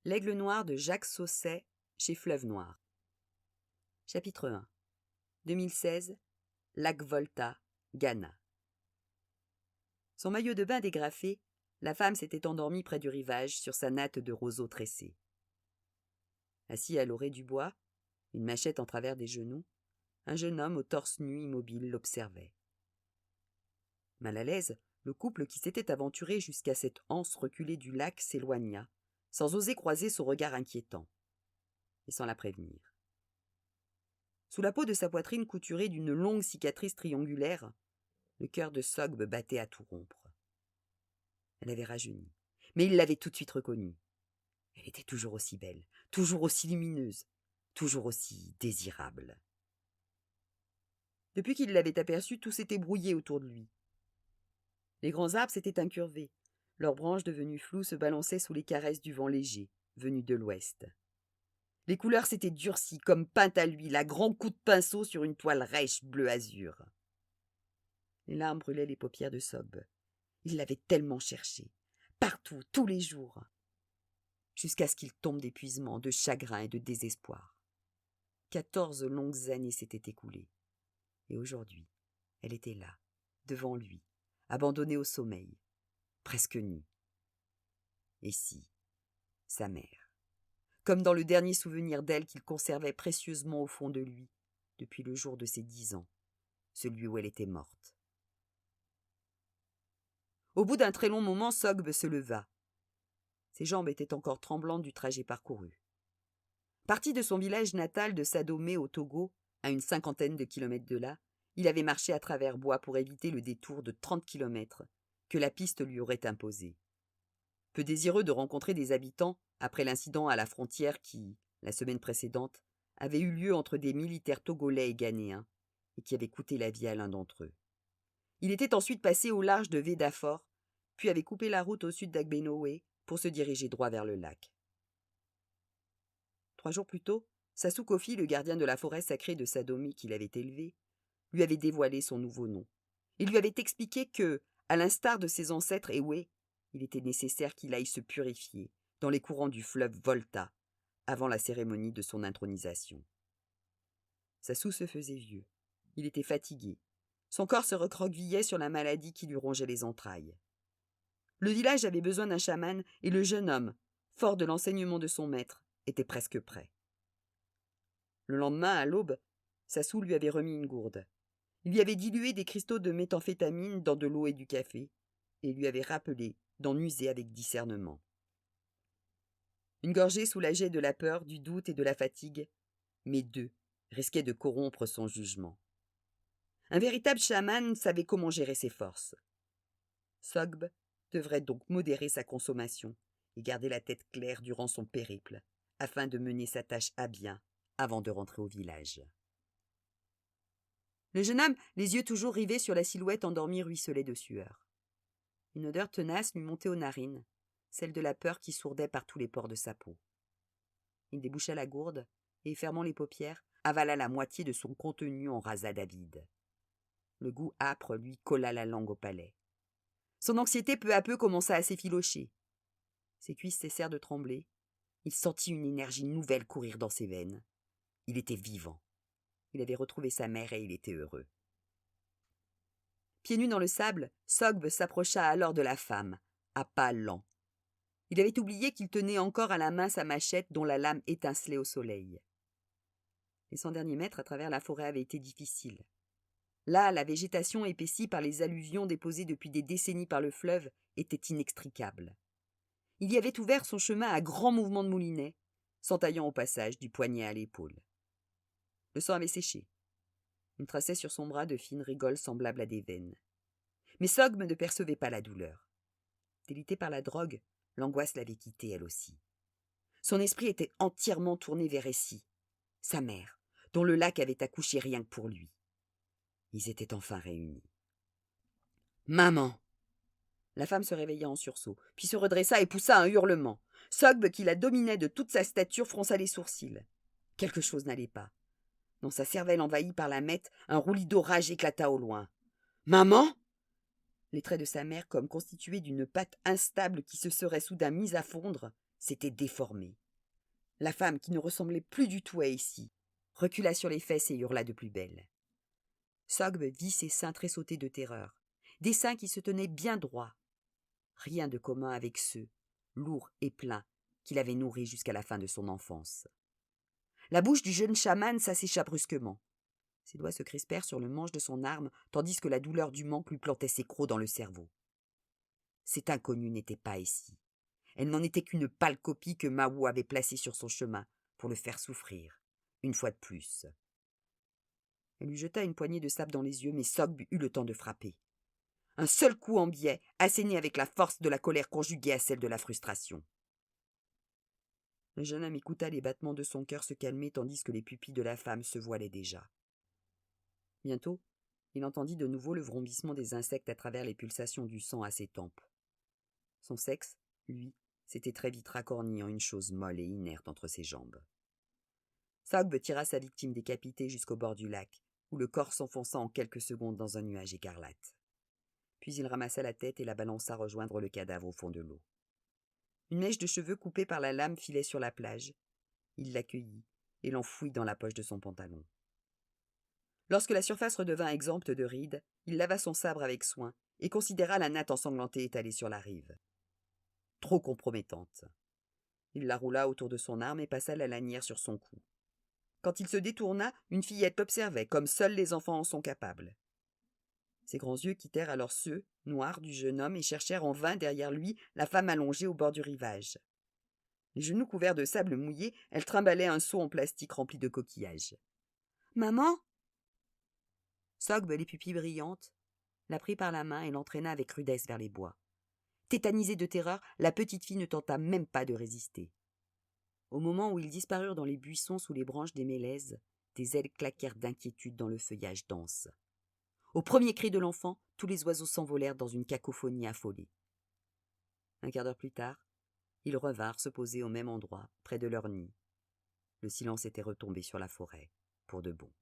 L'Aigle noir de Jacques Sausset chez Fleuve Noir. Chapitre 1. 2016. Lac Volta, Ghana. Son maillot de bain dégrafé, la femme s'était endormie près du rivage sur sa natte de roseaux tressés. Assis à l'orée du bois, une machette en travers des genoux, un jeune homme au torse nu immobile l'observait. Mal à l'aise, le couple qui s'était aventuré jusqu'à cette anse reculée du lac s'éloigna, sans oser croiser son regard inquiétant, et sans la prévenir. Sous la peau de sa poitrine couturée d'une longue cicatrice triangulaire, le cœur de Sogbe battait à tout rompre. Elle avait rajeuni, mais il l'avait tout de suite reconnue. Elle était toujours aussi belle, toujours aussi lumineuse, toujours aussi désirable. Depuis qu'il l'avait aperçue, tout s'était brouillé autour de lui. Les grands arbres s'étaient incurvés, leurs branches devenues floues se balançaient sous les caresses du vent léger, venu de l'ouest. Les couleurs s'étaient durcies comme peintes à l'huile, à grands coups de pinceau sur une toile rêche bleu-azur. Les larmes brûlaient les paupières de Sogbe. Il l'avait tellement cherchée, partout, tous les jours, jusqu'à ce qu'il tombe d'épuisement, de chagrin et de désespoir. 14 longues années s'étaient écoulées. Et aujourd'hui, elle était là, devant lui, abandonnée au sommeil, presque nue. Et si, sa mère, comme dans le dernier souvenir d'elle qu'il conservait précieusement au fond de lui, depuis le jour de ses 10 ans, celui où elle était morte. Au bout d'un très long moment, Sogbe se leva. Ses jambes étaient encore tremblantes du trajet parcouru. Parti de son village natal de Sadomé au Togo, à une 50aine de kilomètres de là, il avait marché à travers bois pour éviter le détour de 30 kilomètres que la piste lui aurait imposé. Peu désireux de rencontrer des habitants après l'incident à la frontière qui, la semaine précédente, avait eu lieu entre des militaires togolais et ghanéens et qui avait coûté la vie à l'un d'entre eux. Il était ensuite passé au large de Védafor, puis avait coupé la route au sud d'Agbenoé pour se diriger droit vers le lac. 3 jours plus tôt, Sassou Kofi, le gardien de la forêt sacrée de Sadomé qu'il avait élevé, lui avait dévoilé son nouveau nom. Il lui avait expliqué que, à l'instar de ses ancêtres Ewe, il était nécessaire qu'il aille se purifier dans les courants du fleuve Volta, avant la cérémonie de son intronisation. Sassou se faisait vieux. Il était fatigué. Son corps se recroquevillait sur la maladie qui lui rongeait les entrailles. Le village avait besoin d'un chaman et le jeune homme, fort de l'enseignement de son maître, était presque prêt. Le lendemain, à l'aube, Sassou lui avait remis une gourde. Il lui avait dilué des cristaux de méthamphétamine dans de l'eau et du café, et lui avait rappelé d'en user avec discernement. Une gorgée soulageait de la peur, du doute et de la fatigue, mais 2 risquaient de corrompre son jugement. Un véritable chaman savait comment gérer ses forces. Sogbe devrait donc modérer sa consommation et garder la tête claire durant son périple, afin de mener sa tâche à bien avant de rentrer au village. Le jeune homme, les yeux toujours rivés sur la silhouette endormie, ruisselait de sueur. Une odeur tenace lui montait aux narines, celle de la peur qui sourdait par tous les pores de sa peau. Il déboucha la gourde et, fermant les paupières, avala la moitié de son contenu en rasa David. Le goût âpre lui colla la langue au palais. Son anxiété peu à peu commença à s'effilocher. Ses cuisses cessèrent de trembler. Il sentit une énergie nouvelle courir dans ses veines. Il était vivant. Il avait retrouvé sa mère et il était heureux. Pieds nus dans le sable, Sogbe s'approcha alors de la femme, à pas lents. Il avait oublié qu'il tenait encore à la main sa machette dont la lame étincelait au soleil. Les 100 derniers mètres à travers la forêt avaient été difficiles. Là, la végétation épaissie par les alluvions déposées depuis des décennies par le fleuve était inextricable. Il y avait ouvert son chemin à grands mouvements de moulinet, s'entaillant au passage du poignet à l'épaule. Le sang avait séché. Il traçait sur son bras de fines rigoles semblables à des veines. Mais Sogbe ne percevait pas la douleur. Délité par la drogue, l'angoisse l'avait quitté elle aussi. Son esprit était entièrement tourné vers Essie, sa mère, dont le lac avait accouché rien que pour lui. Ils étaient enfin réunis. « Maman !» La femme se réveilla en sursaut, puis se redressa et poussa un hurlement. Sogbe, qui la dominait de toute sa stature, fronça les sourcils. Quelque chose n'allait pas. Dans sa cervelle envahie par la mette, un roulis d'orage éclata au loin. « Maman !» Les traits de sa mère, comme constitués d'une pâte instable qui se serait soudain mise à fondre, s'était déformée. La femme, qui ne ressemblait plus du tout à Essie, recula sur les fesses et hurla de plus belle. Sogbe vit ses seins tressauter de terreur, des seins qui se tenaient bien droits. Rien de commun avec ceux, lourds et pleins, qu'il avait nourris jusqu'à la fin de son enfance. La bouche du jeune chaman s'assécha brusquement. Ses doigts se crispèrent sur le manche de son arme, tandis que la douleur du manque lui plantait ses crocs dans le cerveau. Cette inconnue n'était pas Essie. Elle n'en était qu'une pâle copie que Mahou avait placée sur son chemin pour le faire souffrir, une fois de plus. Elle lui jeta une poignée de sable dans les yeux, mais Sogbe eut le temps de frapper. Un seul coup en biais, asséné avec la force de la colère conjuguée à celle de la frustration. Le jeune homme écouta les battements de son cœur se calmer tandis que les pupilles de la femme se voilaient déjà. Bientôt, il entendit de nouveau le vrombissement des insectes à travers les pulsations du sang à ses tempes. Son sexe, lui, s'était très vite racorni en une chose molle et inerte entre ses jambes. Sogbe tira sa victime décapitée jusqu'au bord du lac, où le corps s'enfonça en quelques secondes dans un nuage écarlate. Puis il ramassa la tête et la balança rejoindre le cadavre au fond de l'eau. Une mèche de cheveux coupée par la lame filait sur la plage. Il l'accueillit et l'enfouit dans la poche de son pantalon. Lorsque la surface redevint exempte de rides, il lava son sabre avec soin et considéra la natte ensanglantée étalée sur la rive. Trop compromettante. Il la roula autour de son arme et passa la lanière sur son cou. Quand il se détourna, une fillette l'observait, comme seuls les enfants en sont capables. Ses grands yeux quittèrent alors ceux, noirs, du jeune homme et cherchèrent en vain derrière lui la femme allongée au bord du rivage. Les genoux couverts de sable mouillé, elle trimballait un seau en plastique rempli de coquillages. « Maman » Sogbe, les pupilles brillantes, la prit par la main et l'entraîna avec rudesse vers les bois. Tétanisée de terreur, la petite fille ne tenta même pas de résister. Au moment où ils disparurent dans les buissons sous les branches des mélèzes, des ailes claquèrent d'inquiétude dans le feuillage dense. Au premier cri de l'enfant, tous les oiseaux s'envolèrent dans une cacophonie affolée. Un quart d'heure plus tard, ils revinrent se poser au même endroit, près de leur nid. Le silence était retombé sur la forêt, pour de bon.